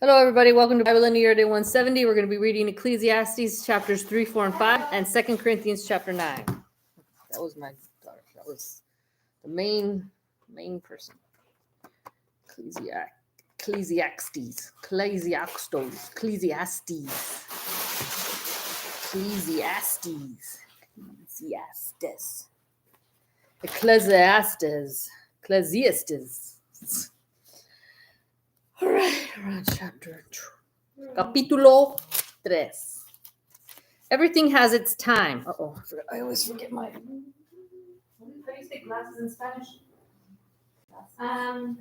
Hello, everybody. Welcome to Bible in a Year, Day 170. We're going to be reading Ecclesiastes chapters 3, 4, and 5, and 2 Corinthians chapter 9. That was my daughter. That was the main person. Ecclesiastes. All right, we're on chapter capítulo 3. Everything has its time. I always forget my. How do you say glasses in Spanish? I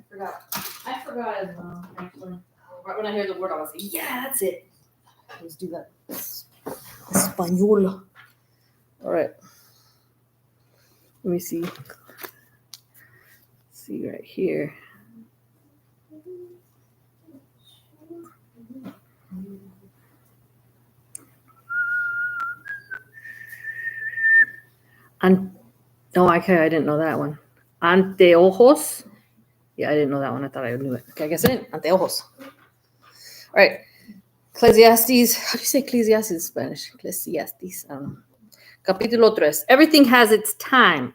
forgot as well, actually. Right when I hear the word, I was like, yeah, that's it. Let's do that. Español. All right. Let me see. See right here. I didn't know that one. Anteojos. Yeah, I didn't know that one. I thought I knew it. Okay, I guess I didn't. Anteojos. All right. Ecclesiastes. How do you say Ecclesiastes in Spanish? Ecclesiastes. I don't know. Capítulo 3. Everything has its time.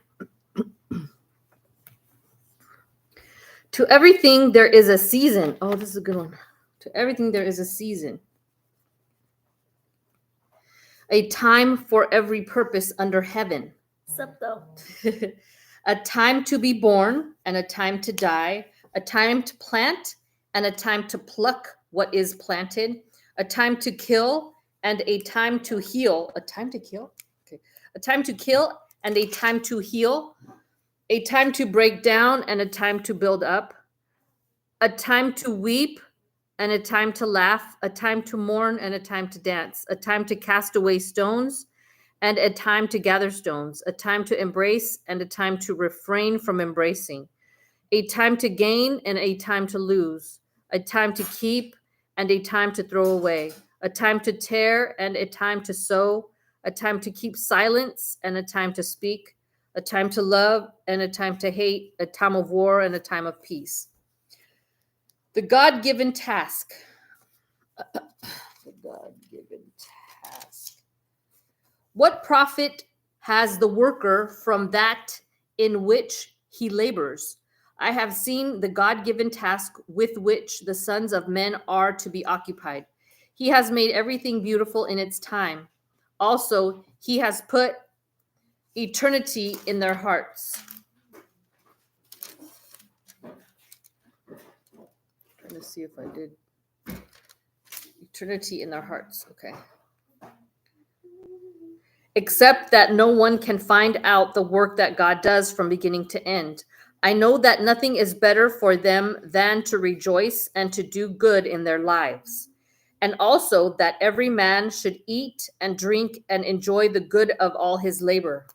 To everything there is a season. Oh, this is a good one. To everything there is a season. A time for every purpose under heaven. A time to be born and a time to die, a time to plant and a time to pluck what is planted, a time to kill and a time to heal. A time to kill? Okay. A time to kill and a time to heal, a time to break down and a time to build up, a time to weep and a time to laugh, a time to mourn and a time to dance, a time to cast away stones and a time to gather stones, a time to embrace and a time to refrain from embracing, a time to gain and a time to lose, a time to keep and a time to throw away, a time to tear and a time to sow, a time to keep silence and a time to speak, a time to love and a time to hate, a time of war and a time of peace. The God-given task. The God-given task. What profit has the worker from that in which he labors? I have seen the God-given task with which the sons of men are to be occupied. He has made everything beautiful in its time. Also, he has put eternity in their hearts. Trying to see if I did. Eternity in their hearts. Okay. Except that no one can find out the work that God does from beginning to end. I know that nothing is better for them than to rejoice and to do good in their lives. And also that every man should eat and drink and enjoy the good of all his labor.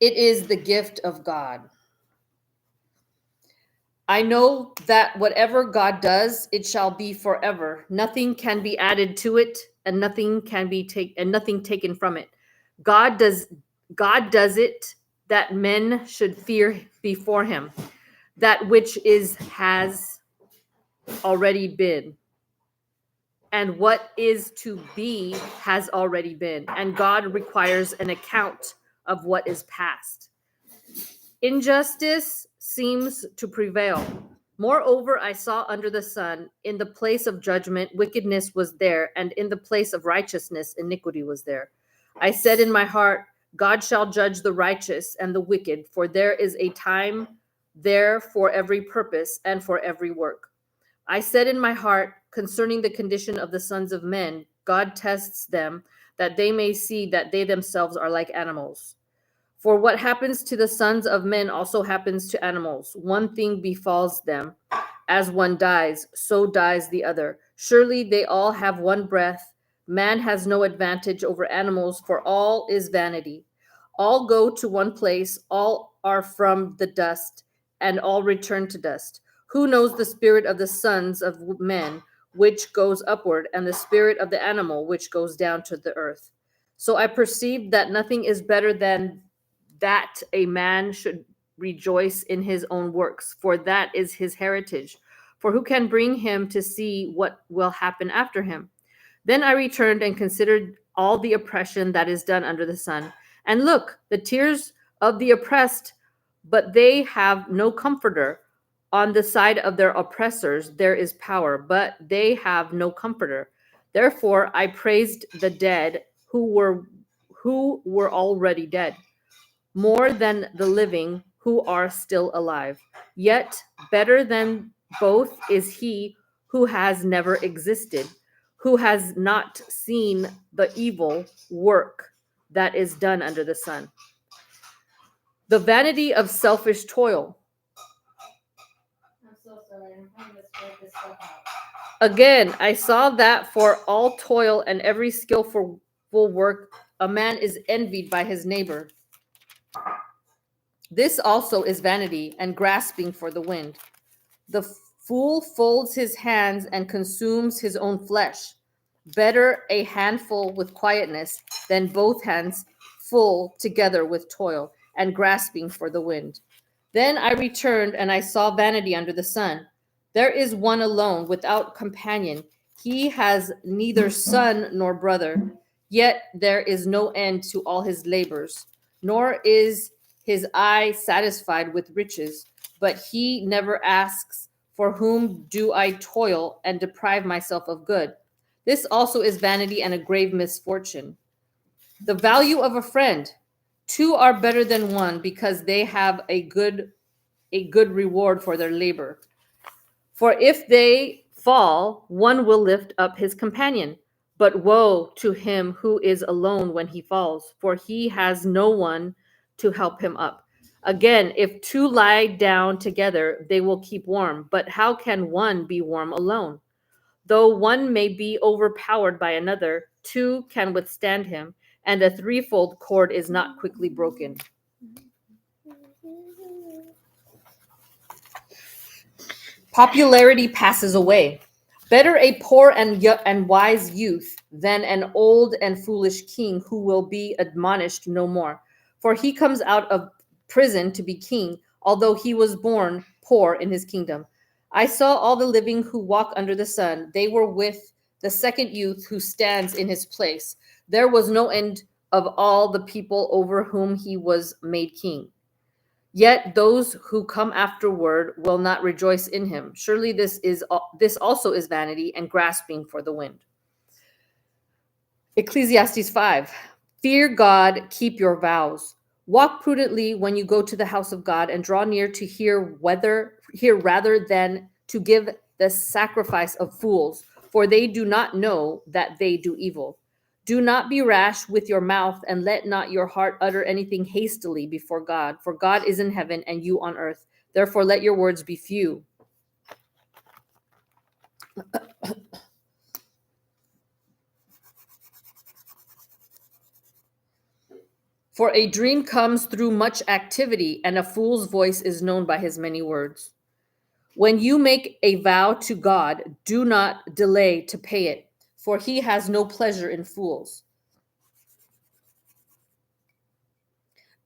It is the gift of God. I know that whatever God does, it shall be forever. Nothing can be added to it, and nothing can be nothing taken from it. God does it that men should fear before him. That which has already been. And what is to be has already been. And God requires an account of what is past. Injustice seems to prevail. Moreover, I saw under the sun, in the place of judgment, wickedness was there, and in the place of righteousness, iniquity was there. I said in my heart, God shall judge the righteous and the wicked, for there is a time there for every purpose and for every work. I said in my heart, concerning the condition of the sons of men, God tests them, that they may see that they themselves are like animals. For what happens to the sons of men also happens to animals. One thing befalls them. As one dies, so dies the other. Surely they all have one breath. Man has no advantage over animals, for all is vanity. All go to one place, all are from the dust, and all return to dust. Who knows the spirit of the sons of men, which goes upward, and the spirit of the animal, which goes down to the earth? So I perceived that nothing is better than that a man should rejoice in his own works, for that is his heritage. For who can bring him to see what will happen after him? Then I returned and considered all the oppression that is done under the sun. And look, the tears of the oppressed, but they have no comforter. On the side of their oppressors there is power, but they have no comforter. Therefore I praised the dead who were already dead, more than the living who are still alive. Yet better than both is he who has never existed, who has not seen the evil work that is done under the sun. The vanity of selfish toil. I'm so sorry. I'm trying to spread this stuff out. Again, I saw that for all toil and every skillful work, a man is envied by his neighbor. This also is vanity and grasping for the wind. The fool folds his hands and consumes his own flesh. Better a handful with quietness than both hands full together with toil and grasping for the wind. Then I returned and I saw vanity under the sun. There is one alone without companion. He has neither son nor brother. Yet there is no end to all his labors, nor is his eye satisfied with riches. But he never asks, for whom do I toil and deprive myself of good? This also is vanity and a grave misfortune. The value of a friend. Two are better than one because they have a good reward for their labor. For if they fall, one will lift up his companion. But woe to him who is alone when he falls, for he has no one to help him up. Again, if two lie down together, they will keep warm. But how can one be warm alone? Though one may be overpowered by another, two can withstand him, and a threefold cord is not quickly broken. Popularity passes away. Better a poor and wise youth than an old and foolish king who will be admonished no more. For he comes out of prison to be king, although he was born poor in his kingdom. I saw all the living who walk under the sun. They were with the second youth who stands in his place. There was no end of all the people over whom he was made king. Yet those who come afterward will not rejoice in him. Surely this also is vanity and grasping for the wind. Ecclesiastes 5. Fear God, keep your vows. Walk prudently when you go to the house of God, and draw near to hear rather than to give the sacrifice of fools, for they do not know that they do evil. Do not be rash with your mouth, and let not your heart utter anything hastily before God, for God is in heaven and you on earth. Therefore let your words be few. For a dream comes through much activity, and a fool's voice is known by his many words. When you make a vow to God, do not delay to pay it, for he has no pleasure in fools.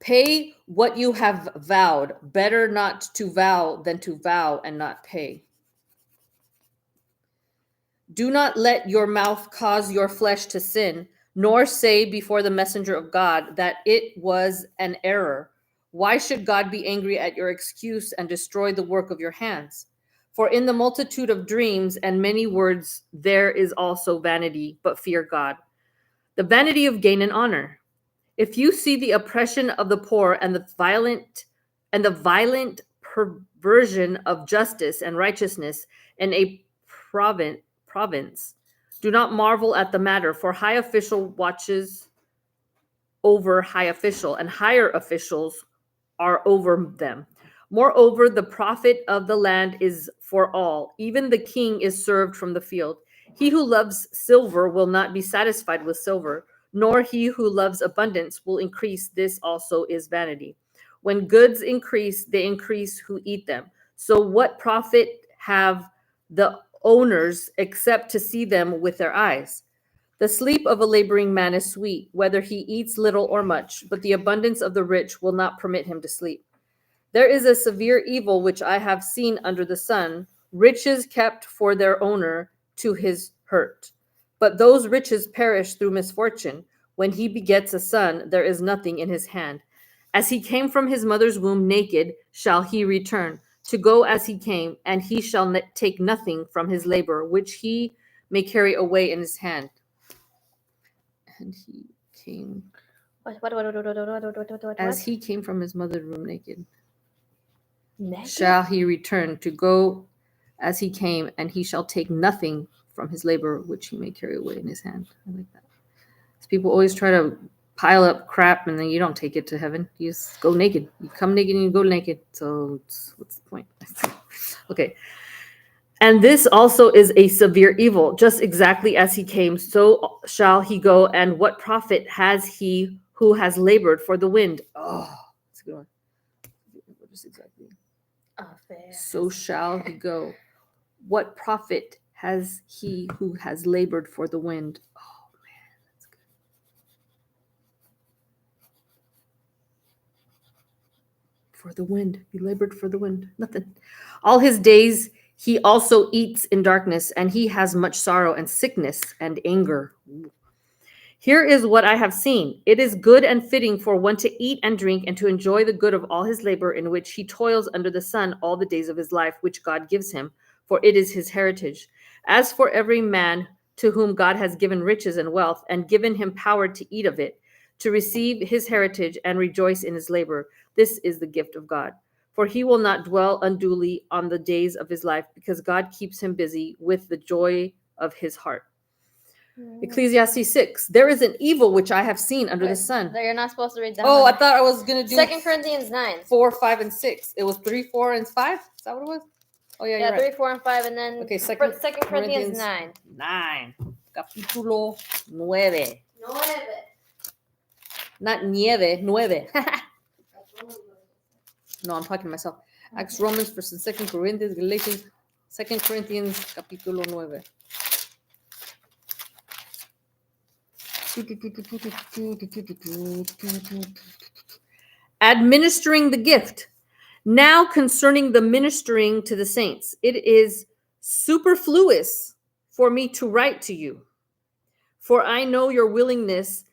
Pay what you have vowed. Better not to vow than to vow and not pay. Do not let your mouth cause your flesh to sin, nor say before the messenger of God that it was an error. Why should God be angry at your excuse and destroy the work of your hands? For in the multitude of dreams and many words there is also vanity, but fear God. The vanity of gain and honor. If you see the oppression of the poor and the violent perversion of justice and righteousness in a province, do not marvel at the matter, for high official watches over high official, and higher officials are over them. Moreover, the profit of the land is for all. Even the king is served from the field. He who loves silver will not be satisfied with silver, nor he who loves abundance will increase. This also is vanity. When goods increase, they increase who eat them. So what profit have the owners except to see them with their eyes? The sleep of a laboring man is sweet, whether he eats little or much, but the abundance of the rich will not permit him to sleep. There is a severe evil which I have seen under the sun, riches kept for their owner to his hurt. But those riches perish through misfortune. When he begets a son, there is nothing in his hand. As he came from his mother's womb naked, shall he return, to go as he came, and he shall take nothing from his labor, which he may carry away in his hand. And he came as he came from his mother's womb naked. Shall he return to go as he came, and he shall take nothing from his labor, which he may carry away in his hand. I like that. So people always try to pile up crap, and then you don't take it to heaven. You just go naked. You come naked and you go naked. So what's the point? Okay. And this also is a severe evil. Just exactly as he came, so shall he go. And what profit has he who has labored for the wind? Oh, that's a good one. Just exactly. So shall he go. What profit has he who has labored for the wind? Oh, man, that's good. For the wind. He labored for the wind. Nothing. All his days he also eats in darkness, and he has much sorrow and sickness and anger. Here is what I have seen. It is good and fitting for one to eat and drink and to enjoy the good of all his labor in which he toils under the sun all the days of his life, which God gives him, for it is his heritage. As for every man to whom God has given riches and wealth and given him power to eat of it, to receive his heritage and rejoice in his labor, this is the gift of God. For he will not dwell unduly on the days of his life, because God keeps him busy with the joy of his heart. Ecclesiastes 6. There is an evil which I have seen under the sun. You're not supposed to read that. Oh, I thought I was going to do 2 Corinthians 9. 4, 5, and 6. It was 3, 4, and 5? Is that what it was? Oh, yeah, you're 3, right. 4, and 5, and then Okay, 2 Corinthians 9. 9. Capítulo 9. 9. Not nieve, 9. No, I'm talking to myself. Acts, Romans, 1st and 2nd Corinthians, Galatians, 2 Corinthians, capítulo 9. Administering the gift. Now concerning the ministering to the saints, it is superfluous for me to write to you, for I know your willingness,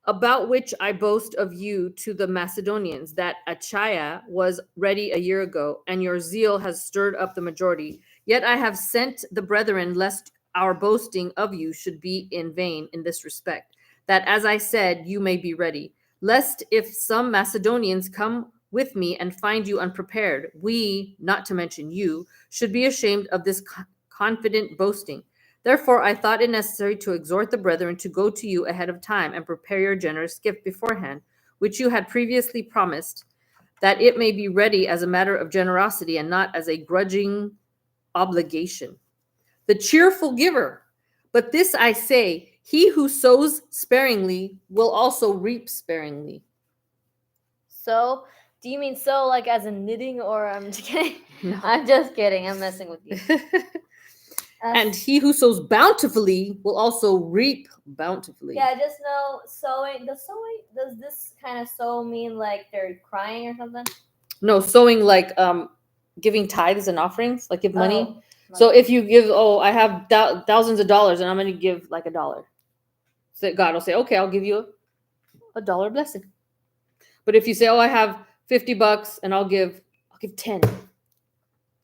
about which I boast of you to the Macedonians, that Achaia was ready a year ago, and your zeal has stirred up the majority. Yet I have sent the brethren, lest our boasting of you should be in vain in this respect, that, as I said, you may be ready, lest if some Macedonians come with me and find you unprepared, we, not to mention you, should be ashamed of this confident boasting. Therefore, I thought it necessary to exhort the brethren to go to you ahead of time and prepare your generous gift beforehand, which you had previously promised, that it may be ready as a matter of generosity and not as a grudging obligation. The cheerful giver. But this I say, he who sows sparingly will also reap sparingly. So, do you mean so like as in knitting, or I'm just kidding? No. I'm just kidding. I'm messing with you. And he who sows bountifully will also reap bountifully. Yeah, just know sowing. Does this kind of sow mean like they're crying or something? No, sowing like giving tithes and offerings, like give money. Oh, so if you give, I have thousands of dollars and I'm going to give like $1. So God will say, okay, I'll give you a dollar blessing. But if you say, I have $50 and I'll give 10,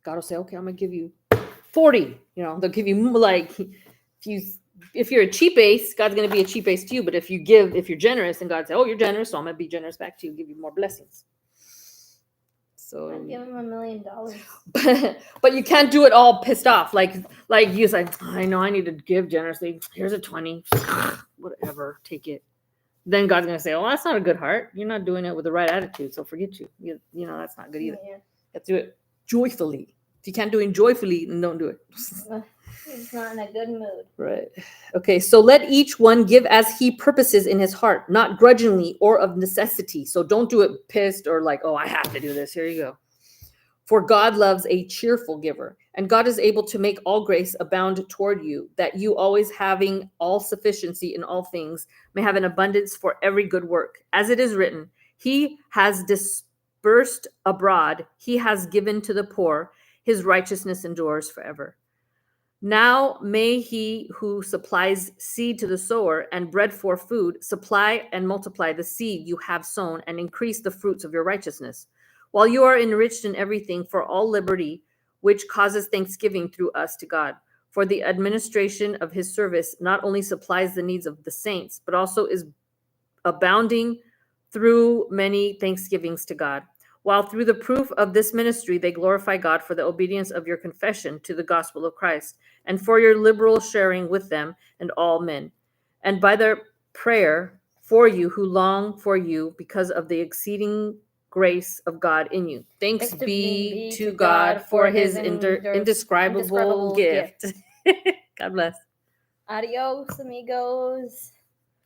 God will say, okay, I'm going to give you 40. They'll give you like, if you're a cheap ace, God's going to be a cheap ace to you. But if you're generous, and God say, you're generous, so I'm going to be generous back to you, give you more blessings. So I'd give him $1 million. But you can't do it all pissed off. Like you say, I know I need to give generously. Here's a 20. Whatever, take it. Then God's going to say, that's not a good heart. You're not doing it with the right attitude, so forget you. You that's not good either. Yeah. You have to do it joyfully. If you can't do it joyfully, then don't do it. He's not in a good mood. Right. Okay, so let each one give as he purposes in his heart, not grudgingly or of necessity. So don't do it pissed or like, I have to do this. Here you go. For God loves a cheerful giver, and God is able to make all grace abound toward you, that you always having all sufficiency in all things may have an abundance for every good work. As it is written, he has dispersed abroad, he has given to the poor, His righteousness endures forever. Now may he who supplies seed to the sower and bread for food supply and multiply the seed you have sown and increase the fruits of your righteousness, while you are enriched in everything for all liberty, which causes thanksgiving through us to God. For the administration of his service not only supplies the needs of the saints, but also is abounding through many thanksgivings to God. While through the proof of this ministry they glorify God for the obedience of your confession to the gospel of Christ, and for your liberal sharing with them and all men, and by their prayer for you who long for you because of the exceeding grace of God in you. Thanks be to God for his indescribable gift. God bless. Adios, amigos.